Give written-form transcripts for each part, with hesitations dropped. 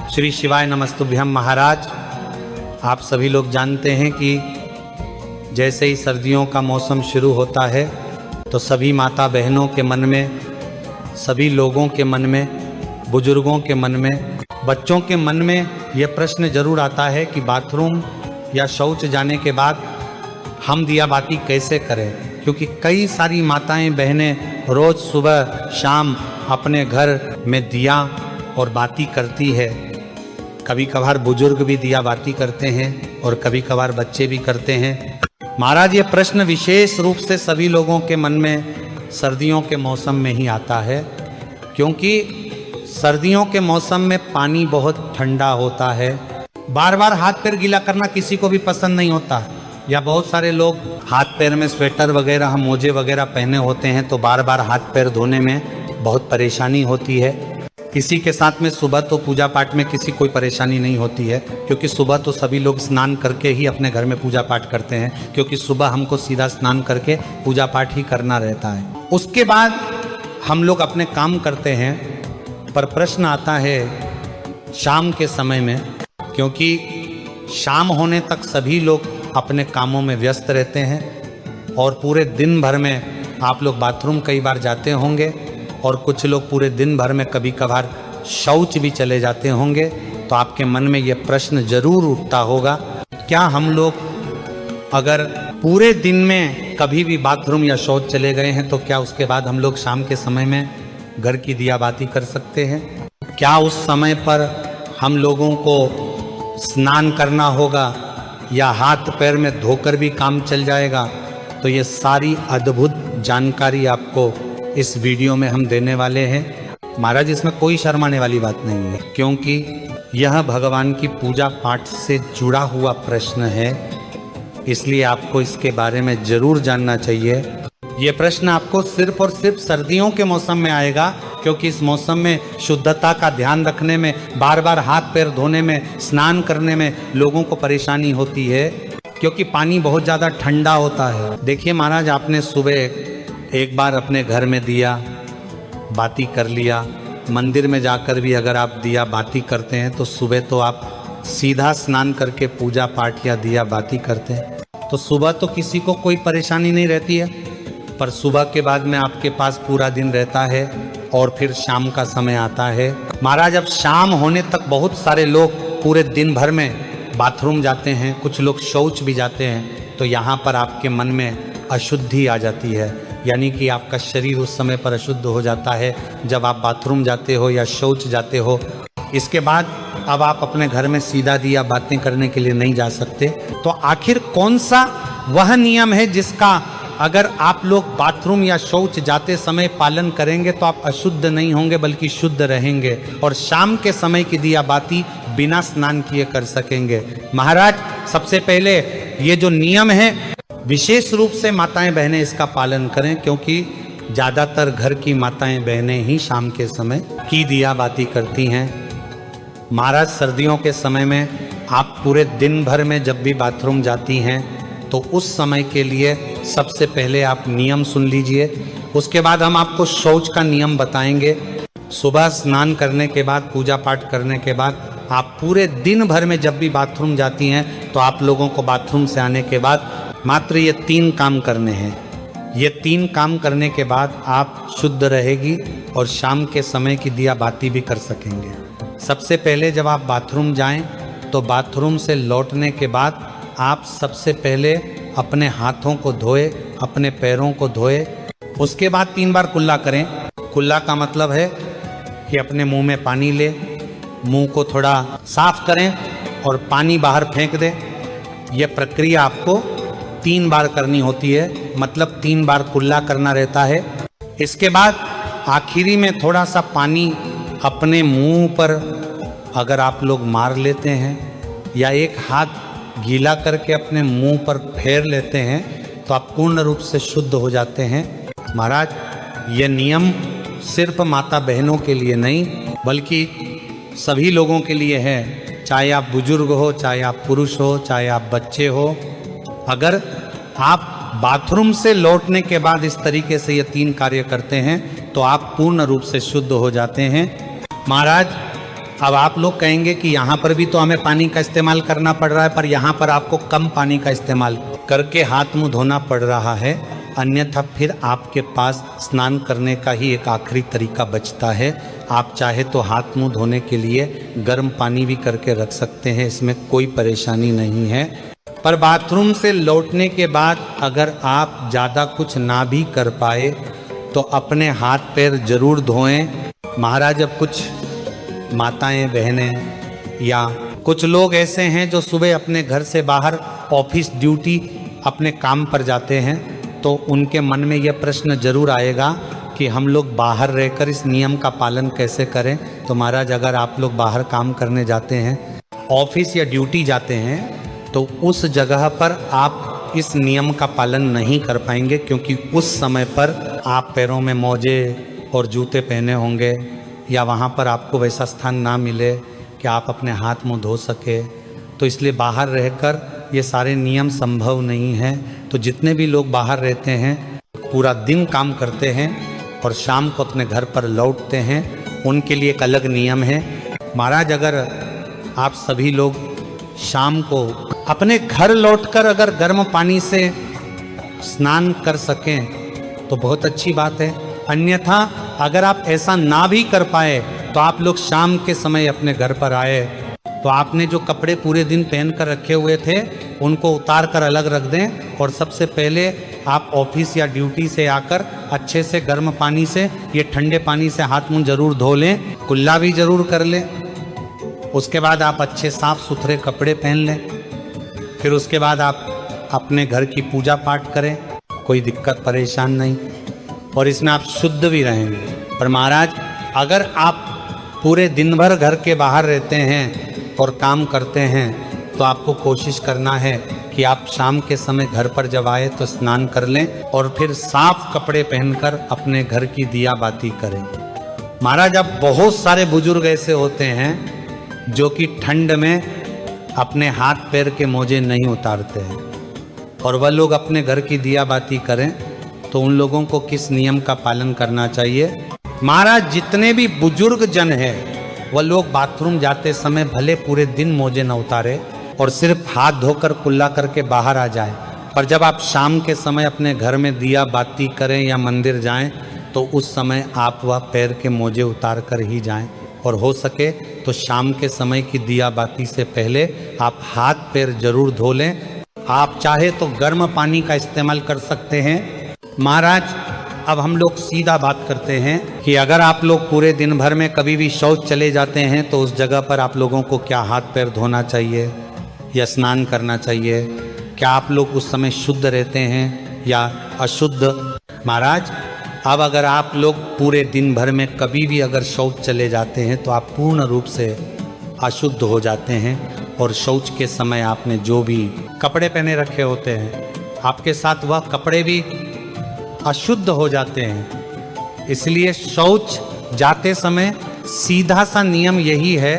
श्री शिवाय नमस्तुभ्यम। महाराज, आप सभी लोग जानते हैं कि जैसे ही सर्दियों का मौसम शुरू होता है तो सभी माता बहनों के मन में, सभी लोगों के मन में, बुजुर्गों के मन में, बच्चों के मन में यह प्रश्न जरूर आता है कि बाथरूम या शौच जाने के बाद हम दिया बाती कैसे करें। क्योंकि कई सारी माताएं बहनें रोज़ सुबह शाम अपने घर में दिया और बाती करती है। कभी कभार बुजुर्ग भी दिया बाती करते हैं और कभी कभार बच्चे भी करते हैं। महाराज, ये प्रश्न विशेष रूप से सभी लोगों के मन में सर्दियों के मौसम में ही आता है, क्योंकि सर्दियों के मौसम में पानी बहुत ठंडा होता है। बार बार हाथ पैर गीला करना किसी को भी पसंद नहीं होता, या बहुत सारे लोग हाथ पैर में स्वेटर वगैरह, मोजे वगैरह पहने होते हैं तो बार बार हाथ पैर धोने में बहुत परेशानी होती है। इसी के साथ में सुबह तो पूजा पाठ में किसी कोई परेशानी नहीं होती है, क्योंकि सुबह तो सभी लोग स्नान करके ही अपने घर में पूजा पाठ करते हैं, क्योंकि सुबह हमको सीधा स्नान करके पूजा पाठ ही करना रहता है। उसके बाद हम लोग अपने काम करते हैं। पर प्रश्न आता है शाम के समय में, क्योंकि शाम होने तक सभी लोग अपने कामों में व्यस्त रहते हैं और पूरे दिन भर में आप लोग बाथरूम कई बार जाते होंगे और कुछ लोग पूरे दिन भर में कभी कभार शौच भी चले जाते होंगे। तो आपके मन में ये प्रश्न जरूर उठता होगा, क्या हम लोग अगर पूरे दिन में कभी भी बाथरूम या शौच चले गए हैं तो क्या उसके बाद हम लोग शाम के समय में घर की दिया बाती कर सकते हैं? क्या उस समय पर हम लोगों को स्नान करना होगा या हाथ पैर में धोकर भी काम चल जाएगा? तो ये सारी अद्भुत जानकारी आपको इस वीडियो में हम देने वाले हैं। महाराज, इसमें कोई शर्माने वाली बात नहीं है, क्योंकि यह भगवान की पूजा पाठ से जुड़ा हुआ प्रश्न है, इसलिए आपको इसके बारे में जरूर जानना चाहिए। ये प्रश्न आपको सिर्फ और सिर्फ सर्दियों के मौसम में आएगा, क्योंकि इस मौसम में शुद्धता का ध्यान रखने में, बार बार हाथ पैर धोने में, स्नान करने में लोगों को परेशानी होती है, क्योंकि पानी बहुत ज़्यादा ठंडा होता है। देखिए महाराज, आपने सुबह एक बार अपने घर में दिया बाती कर लिया, मंदिर में जाकर भी अगर आप दिया बाती करते हैं तो सुबह तो आप सीधा स्नान करके पूजा पाठ या दिया बाती करते हैं, तो सुबह तो किसी को कोई परेशानी नहीं रहती है। पर सुबह के बाद में आपके पास पूरा दिन रहता है और फिर शाम का समय आता है। महाराज, अब शाम होने तक बहुत सारे लोग पूरे दिन भर में बाथरूम जाते हैं, कुछ लोग शौच भी जाते हैं, तो यहाँ पर आपके मन में अशुद्धि आ जाती है, यानी कि आपका शरीर उस समय पर अशुद्ध हो जाता है जब आप बाथरूम जाते हो या शौच जाते हो। इसके बाद अब आप अपने घर में सीधा दिया बातें करने के लिए नहीं जा सकते। तो आखिर कौन सा वह नियम है जिसका अगर आप लोग बाथरूम या शौच जाते समय पालन करेंगे तो आप अशुद्ध नहीं होंगे बल्कि शुद्ध रहेंगे और शाम के समय की दिया बाती बिना स्नान किए कर सकेंगे? महाराज, सबसे पहले ये जो नियम है विशेष रूप से माताएं बहनें इसका पालन करें, क्योंकि ज़्यादातर घर की माताएं बहनें ही शाम के समय की दिया बाती करती हैं। महाराज, सर्दियों के समय में आप पूरे दिन भर में जब भी बाथरूम जाती हैं तो उस समय के लिए सबसे पहले आप नियम सुन लीजिए, उसके बाद हम आपको शौच का नियम बताएंगे। सुबह स्नान करने के बाद, पूजा पाठ करने के बाद आप पूरे दिन भर में जब भी बाथरूम जाती हैं तो आप लोगों को बाथरूम से आने के बाद मात्र ये 3 काम करने हैं। ये 3 काम करने के बाद आप शुद्ध रहेगी और शाम के समय की दिया बाती भी कर सकेंगे। सबसे पहले जब आप बाथरूम जाएं तो बाथरूम से लौटने के बाद आप सबसे पहले अपने हाथों को धोए, अपने पैरों को धोए, उसके बाद 3 बार कुल्ला करें। कुल्ला का मतलब है कि अपने मुंह में पानी ले, मुंह को थोड़ा साफ करें और पानी बाहर फेंक दें। यह प्रक्रिया आपको 3 बार करनी होती है, मतलब 3 बार कुल्ला करना रहता है। इसके बाद आखिरी में थोड़ा सा पानी अपने मुंह पर अगर आप लोग मार लेते हैं या एक हाथ गीला करके अपने मुंह पर फेर लेते हैं तो आप पूर्ण रूप से शुद्ध हो जाते हैं। महाराज, ये नियम सिर्फ माता बहनों के लिए नहीं बल्कि सभी लोगों के लिए है, चाहे आप बुजुर्ग हो, चाहे आप पुरुष हो, चाहे आप बच्चे हो। अगर आप बाथरूम से लौटने के बाद इस तरीके से ये 3 कार्य करते हैं तो आप पूर्ण रूप से शुद्ध हो जाते हैं। महाराज, अब आप लोग कहेंगे कि यहाँ पर भी तो हमें पानी का इस्तेमाल करना पड़ रहा है, पर यहाँ पर आपको कम पानी का इस्तेमाल करके हाथ मुंह धोना पड़ रहा है, अन्यथा फिर आपके पास स्नान करने का ही एक आखिरी तरीका बचता है। आप चाहे तो हाथ मुंह धोने के लिए गर्म पानी भी करके रख सकते हैं, इसमें कोई परेशानी नहीं है। पर बाथरूम से लौटने के बाद अगर आप ज़्यादा कुछ ना भी कर पाए तो अपने हाथ पैर जरूर धोएं। महाराज, अब कुछ माताएं बहनें या कुछ लोग ऐसे हैं जो सुबह अपने घर से बाहर ऑफिस ड्यूटी अपने काम पर जाते हैं, तो उनके मन में यह प्रश्न जरूर आएगा कि हम लोग बाहर रहकर इस नियम का पालन कैसे करें। तो महाराज, अगर आप लोग बाहर काम करने जाते हैं, ऑफिस या ड्यूटी जाते हैं, तो उस जगह पर आप इस नियम का पालन नहीं कर पाएंगे, क्योंकि उस समय पर आप पैरों में मोजे और जूते पहने होंगे या वहाँ पर आपको वैसा स्थान ना मिले कि आप अपने हाथ मुंह धो सके। तो इसलिए बाहर रहकर ये सारे नियम संभव नहीं हैं। तो जितने भी लोग बाहर रहते हैं, पूरा दिन काम करते हैं और शाम को अपने घर पर लौटते हैं, उनके लिए एक अलग नियम है। महाराज, अगर आप सभी लोग शाम को अपने घर लौटकर अगर गर्म पानी से स्नान कर सकें तो बहुत अच्छी बात है। अन्यथा अगर आप ऐसा ना भी कर पाए तो आप लोग शाम के समय अपने घर पर आए तो आपने जो कपड़े पूरे दिन पहन कर रखे हुए थे उनको उतार कर अलग रख दें, और सबसे पहले आप ऑफिस या ड्यूटी से आकर अच्छे से गर्म पानी से, ये ठंडे पानी से हाथ मुंह जरूर धो लें, कुल्ला भी जरूर कर लें। उसके बाद आप अच्छे साफ सुथरे कपड़े पहन लें। फिर उसके बाद आप अपने घर की पूजा पाठ करें, कोई दिक्कत परेशान नहीं, और इसमें आप शुद्ध भी रहेंगे। पर महाराज, अगर आप पूरे दिन भर घर के बाहर रहते हैं और काम करते हैं तो आपको कोशिश करना है कि आप शाम के समय घर पर जब आए तो स्नान कर लें और फिर साफ कपड़े पहनकर अपने घर की दिया बाती करें। महाराज, अब बहुत सारे बुजुर्ग ऐसे होते हैं जो कि ठंड में अपने हाथ पैर के मोजे नहीं उतारते हैं, और वह लोग अपने घर की दिया बाती करें, तो उन लोगों को किस नियम का पालन करना चाहिए? महाराज, जितने भी बुजुर्ग जन हैं वह लोग बाथरूम जाते समय भले पूरे दिन मोजे न उतारे और सिर्फ हाथ धोकर कुल्ला करके बाहर आ जाएं, पर जब आप शाम के समय अपने घर में दिया बाती करें या मंदिर जाएं तो उस समय आप वह पैर के मोजे उतार कर ही जाएं, और हो सके तो शाम के समय की दिया बाती से पहले आप हाथ पैर जरूर धो लें। आप चाहे तो गर्म पानी का इस्तेमाल कर सकते हैं। महाराज, अब हम लोग सीधा बात करते हैं कि अगर आप लोग पूरे दिन भर में कभी भी शौच चले जाते हैं तो उस जगह पर आप लोगों को क्या हाथ पैर धोना चाहिए या स्नान करना चाहिए? क्या आप लोग उस समय शुद्ध रहते हैं या अशुद्ध? महाराज, अब अगर आप लोग पूरे दिन भर में कभी भी अगर शौच चले जाते हैं तो आप पूर्ण रूप से अशुद्ध हो जाते हैं, और शौच के समय आपने जो भी कपड़े पहने रखे होते हैं आपके साथ वह कपड़े भी अशुद्ध हो जाते हैं। इसलिए शौच जाते समय सीधा सा नियम यही है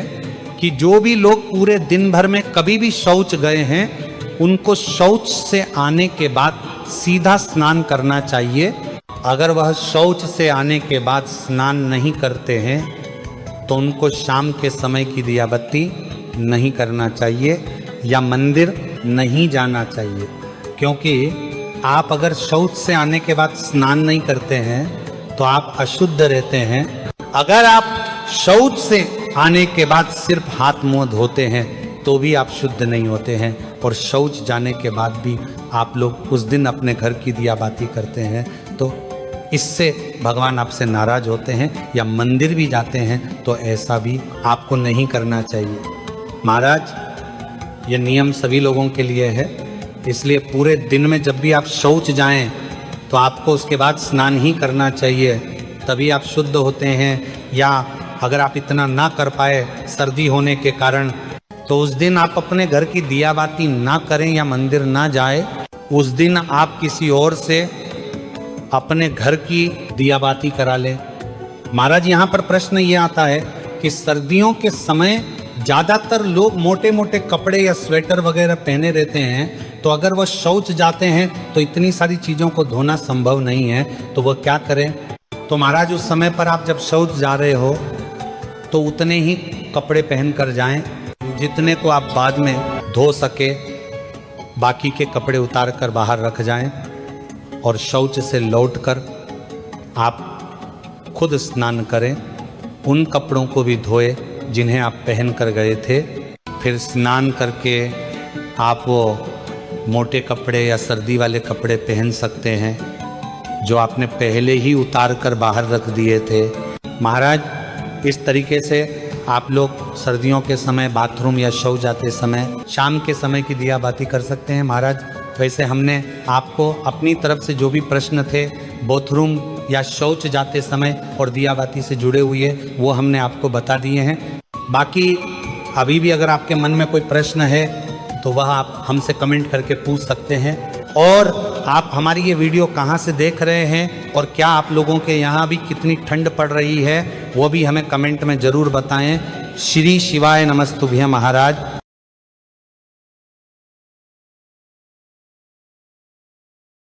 कि जो भी लोग पूरे दिन भर में कभी भी शौच गए हैं उनको शौच से आने के बाद सीधा स्नान करना चाहिए। अगर वह शौच से आने के बाद स्नान नहीं करते हैं तो उनको शाम के समय की दिया बत्ती नहीं करना चाहिए या मंदिर नहीं जाना चाहिए, क्योंकि आप अगर शौच से आने के बाद स्नान नहीं करते हैं तो आप अशुद्ध रहते हैं। अगर आप शौच से आने के बाद सिर्फ हाथ मुंह धोते हैं तो भी आप शुद्ध नहीं होते हैं, और शौच जाने के बाद भी आप लोग उस दिन अपने घर की दिया बाती करते हैं तो इससे भगवान आपसे नाराज होते हैं, या मंदिर भी जाते हैं तो ऐसा भी आपको नहीं करना चाहिए। महाराज, ये नियम सभी लोगों के लिए है, इसलिए पूरे दिन में जब भी आप शौच जाएं तो आपको उसके बाद स्नान ही करना चाहिए, तभी आप शुद्ध होते हैं। या अगर आप इतना ना कर पाए सर्दी होने के कारण तो उस दिन आप अपने घर की दिया बाती ना करें या मंदिर ना जाए, उस दिन आप किसी और से अपने घर की दिया बाती करा लें। महाराज, यहाँ पर प्रश्न ये आता है कि सर्दियों के समय ज़्यादातर लोग मोटे मोटे कपड़े या स्वेटर वगैरह पहने रहते हैं, तो अगर वह शौच जाते हैं तो इतनी सारी चीज़ों को धोना संभव नहीं है, तो वह क्या करें? तो महाराज, उस समय पर आप जब शौच जा रहे हो तो उतने ही कपड़े पहन कर जाएं, जितने को आप बाद में धो सके बाकी के कपड़े उतार कर बाहर रख जाएं, और शौच से लौटकर आप खुद स्नान करें, उन कपड़ों को भी धोए जिन्हें आप पहन कर गए थे। फिर स्नान करके आप वो मोटे कपड़े या सर्दी वाले कपड़े पहन सकते हैं जो आपने पहले ही उतार कर बाहर रख दिए थे। महाराज, इस तरीके से आप लोग सर्दियों के समय बाथरूम या शौच जाते समय शाम के समय की दिया बाती कर सकते हैं। महाराज, वैसे हमने आपको अपनी तरफ से जो भी प्रश्न थे बाथरूम या शौच जाते समय और दिया बाती से जुड़े हुए वो हमने आपको बता दिए हैं। बाकी अभी भी अगर आपके मन में कोई प्रश्न है तो वह आप हमसे कमेंट करके पूछ सकते हैं। और आप हमारी ये वीडियो कहाँ से देख रहे हैं और क्या आप लोगों के यहाँ भी कितनी ठंड पड़ रही है वो भी हमें कमेंट में ज़रूर बताएं। श्री शिवाय नमस्तुभ्यं महाराज।